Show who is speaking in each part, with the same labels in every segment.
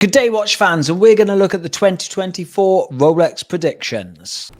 Speaker 1: Good day, watch fans, and we're going to look at the 2024 Rolex predictions.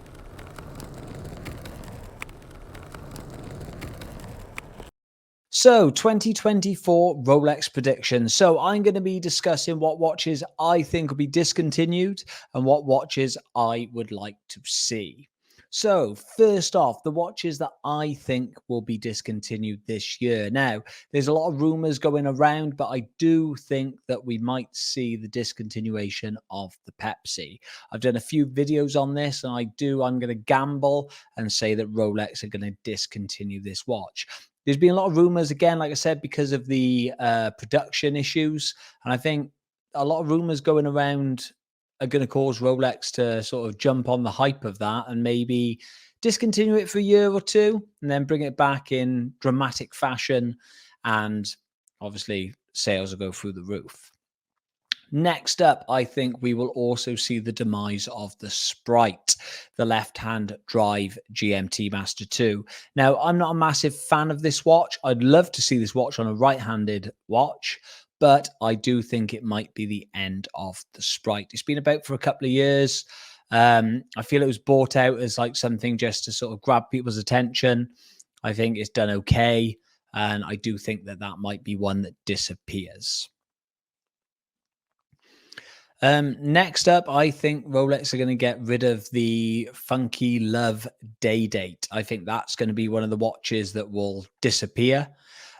Speaker 1: So, 2024 Rolex predictions. So, I'm going to be discussing what watches I think will be discontinued and what watches I would like to see. So, first off, the watches that I think will be discontinued this year. Now, there's a lot of rumors going around, but I do think that we might see the discontinuation of the Pepsi. I've done a few videos on this, and I'm going to gamble and say that Rolex are going to discontinue this watch. There's been a lot of rumors, again, like I said, because of the production issues. And I think a lot of rumors going around are going to cause Rolex to sort of jump on the hype of that and maybe discontinue it for a year or two and then bring it back in dramatic fashion. And obviously, sales will go through the roof. Next up, I think we will also see the demise of the Sprite, the left-hand drive GMT Master 2. Now, I'm not a massive fan of this watch. I'd love to see this watch on a right-handed watch, but I do think it might be the end of the Sprite. It's been about for a couple of years. I feel it was bought out as like something just to sort of grab people's attention. I think it's done okay, and I do think that that might be one that disappears. Next up, I think Rolex are going to get rid of the Funky Love Day Date. I think that's going to be one of the watches that will disappear.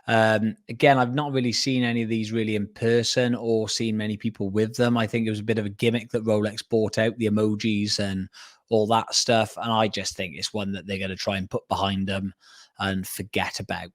Speaker 1: Again, I've not really seen any of these really in person or seen many people with them. I think it was a bit of a gimmick that Rolex bought out, the emojis and all that stuff. And I just think it's one that they're going to try and put behind them and forget about.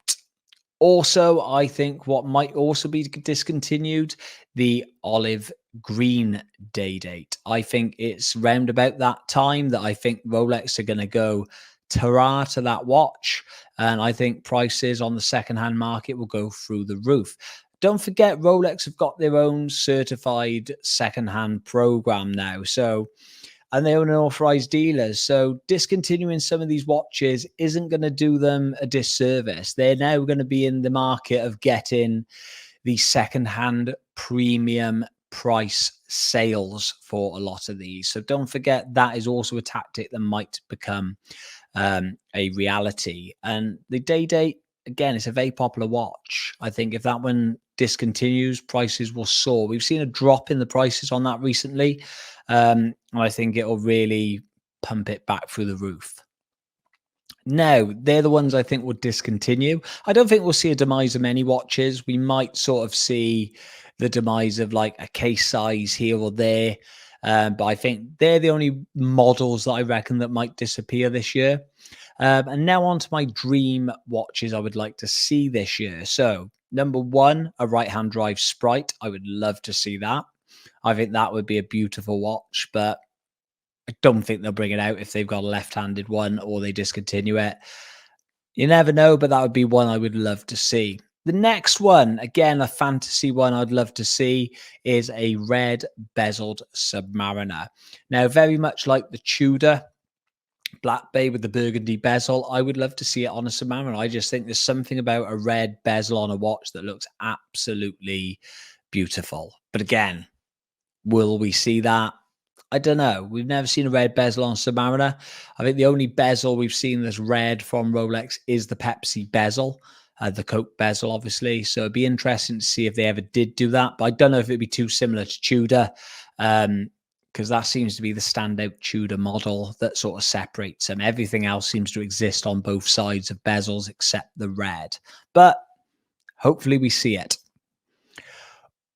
Speaker 1: Also, I think what might also be discontinued, the olive green day date. I think it's round about that time that I think Rolex are going to go ta to that watch. And I think prices on the secondhand market will go through the roof. Don't forget, Rolex have got their own certified secondhand program now. And they own authorized dealers. So discontinuing some of these watches isn't going to do them a disservice. They're now going to be in the market of getting the secondhand premium price sales for a lot of these. So don't forget that is also a tactic that might become a reality. And the day date, again, it's a very popular watch. I think if that one discontinues, prices will soar. We've seen a drop in the prices on that recently. And I think it'll really pump it back through the roof. Now, they're the ones I think will discontinue. I don't think we'll see a demise of many watches. We might sort of see the demise of like a case size here or there. But I think they're the only models that I reckon that might disappear this year. And now on to my dream watches I would like to see this year. So, number one, a right-hand drive Sprite. I would love to see that. I think that would be a beautiful watch, but I don't think they'll bring it out if they've got a left-handed one or they discontinue it. You never know, but that would be one I would love to see. The next one, again, a fantasy one I'd love to see, is a red bezeled Submariner. Now, very much like the Tudor Black Bay with the burgundy bezel, I would love to see it on a Submariner. I just think there's something about a red bezel on a watch that looks absolutely beautiful. But again, will we see that? I don't know. We've never seen a red bezel on Submariner. I think the only bezel we've seen that's red from Rolex is the Pepsi bezel, the Coke bezel, obviously. So it'd be interesting to see if they ever did do that. But I don't know if it'd be too similar to Tudor, because that seems to be the standout Tudor model that sort of separates them. Everything else seems to exist on both sides of bezels except the red. But hopefully we see it.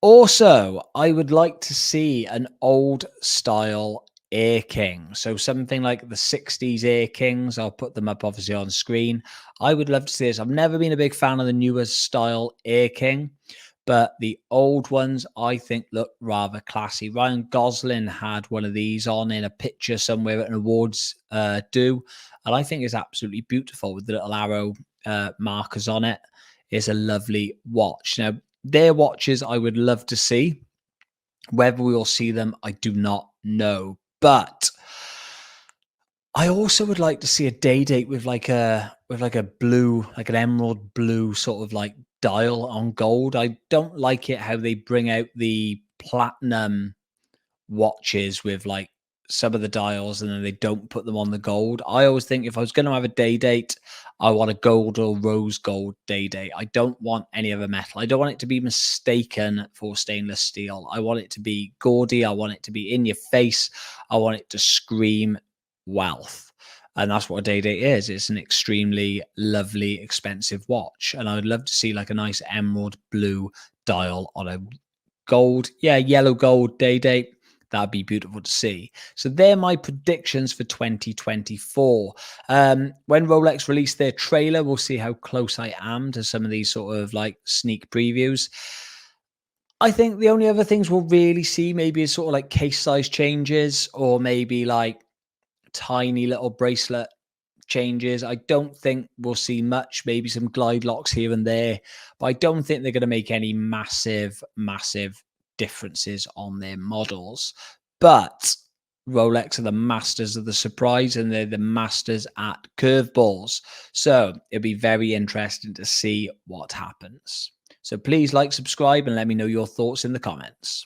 Speaker 1: Also, I would like to see an old style Air King. So something like the 60s Air Kings. I'll put them up obviously on screen. I would love to see this. I've never been a big fan of the newer style Air King, but the old ones I think look rather classy. Ryan Gosling had one of these on in a picture somewhere at an awards do, and I think it's absolutely beautiful with the little arrow markers on it. It's a lovely watch. Now, they're watches I would love to see. Whether we will see them, I do not know. But I also would like to see a day date with like a blue, like an emerald blue sort of like dial on gold. I don't like it how they bring out the platinum watches with like some of the dials and then they don't put them on the gold. I always think if I was going to have a day date, I want a gold or rose gold day date. I don't want any other metal. I don't want it to be mistaken for stainless steel. I want it to be gaudy. I want it to be in your face. I want it to scream wealth. And that's what a day date is. It's an extremely lovely, expensive watch. And I would love to see like a nice emerald blue dial on a gold, yeah, yellow gold day date. That'd be beautiful to see. So they're my predictions for 2024. When Rolex release their trailer, we'll see how close I am to some of these sort of like sneak previews. I think the only other things we'll really see maybe is sort of like case size changes or maybe like tiny little bracelet changes. I don't think we'll see much, maybe some glide locks here and there, but I don't think they're going to make any massive, massive differences on their models. But Rolex are the masters of the surprise and they're the masters at curveballs. So it'll be very interesting to see what happens. So please like, subscribe, and let me know your thoughts in the comments.